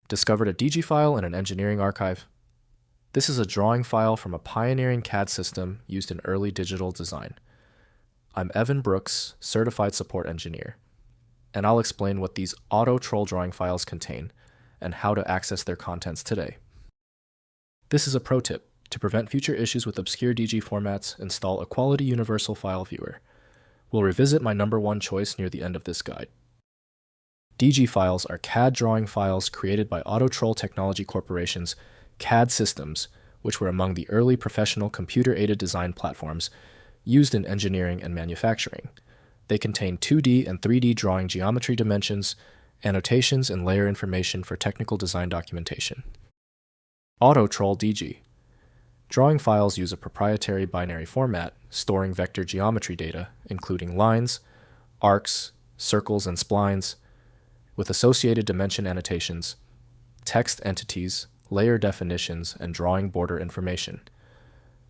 Discovered a DG file in an engineering archive? This is a drawing file from a pioneering CAD system used in early digital design. I'm Evan Brooks, Certified Support Engineer, and I'll explain what these Auto-trol drawing files contain and how to access their contents today. This is a pro tip. To prevent future issues with obscure DG formats, install a quality universal file viewer. We'll revisit my number one choice near the end of this guide. DG files are CAD drawing files created by Auto-trol Technology Corporation's CAD systems, which were among the early professional computer-aided design platforms used in engineering and manufacturing. They contain 2D and 3D drawing geometry dimensions, annotations, and layer information for technical design documentation. Auto-trol DG. Drawing files use a proprietary binary format, storing vector geometry data, including lines, arcs, circles, and splines, with associated dimension annotations, text entities, layer definitions, and drawing border information.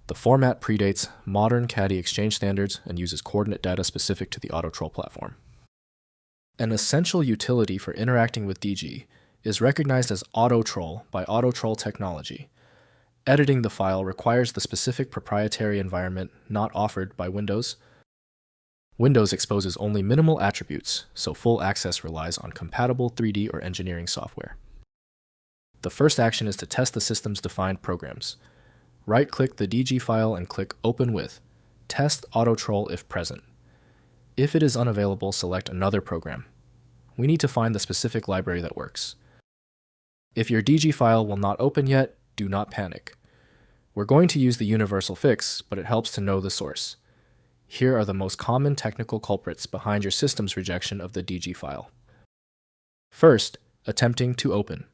The format predates modern CAD exchange standards and uses coordinate data specific to the Auto-trol platform. An essential utility for interacting with DG is recognized as Auto-trol by Auto-trol Technology. Editing the file requires the specific proprietary environment not offered by Windows. Windows exposes only minimal attributes, so full access relies on compatible 3D or engineering software. The first action is to test the system's defined programs. Right-click the DG file and click Open with Test Auto-trol if present. If it is unavailable, select another program. We need to find the specific library that works. If your DG file will not open yet, do not panic. We're going to use the universal fix, but it helps to know the source. Here are the most common technical culprits behind your system's rejection of the DG file. First, attempting to open.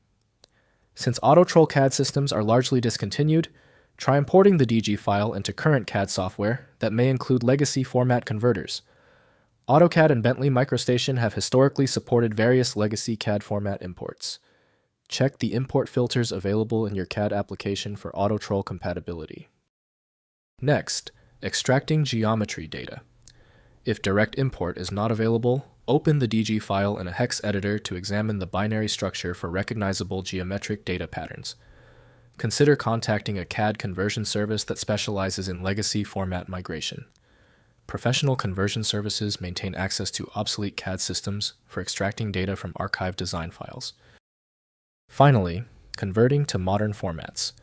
Since Auto-trol CAD systems are largely discontinued, try importing the DG file into current CAD software that may include legacy format converters. AutoCAD and Bentley MicroStation have historically supported various legacy CAD format imports. Check the import filters available in your CAD application for Auto-trol compatibility. Next, extracting geometry data. If direct import is not available, open the DG file in a hex editor to examine the binary structure for recognizable geometric data patterns. Consider contacting a CAD conversion service that specializes in legacy format migration. Professional conversion services maintain access to obsolete CAD systems for extracting data from archived design files. Finally, converting to modern formats.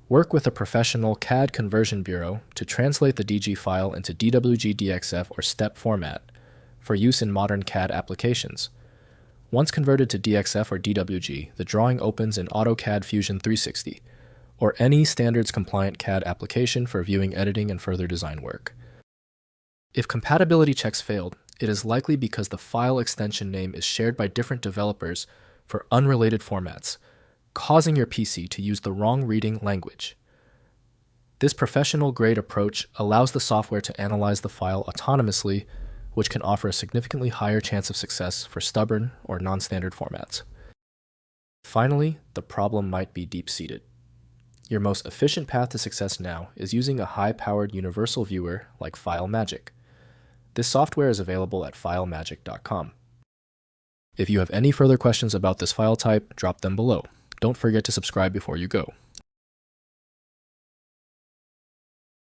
Work with a professional CAD conversion bureau to translate the DG file into DWG DXF or STEP format for use in modern CAD applications. Once converted to DXF or DWG, the drawing opens in AutoCAD Fusion 360, or any standards-compliant CAD application for viewing, editing, and further design work. If compatibility checks failed, it is likely because the file extension name is shared by different developers for unrelated formats, causing your PC to use the wrong reading language. This professional-grade approach allows the software to analyze the file autonomously, which can offer a significantly higher chance of success for stubborn or non-standard formats. Finally, the problem might be deep-seated. Your most efficient path to success now is using a high-powered universal viewer like FileMagick. This software is available at filemagick.com. If you have any further questions about this file type, drop them below. Don't forget to subscribe before you go.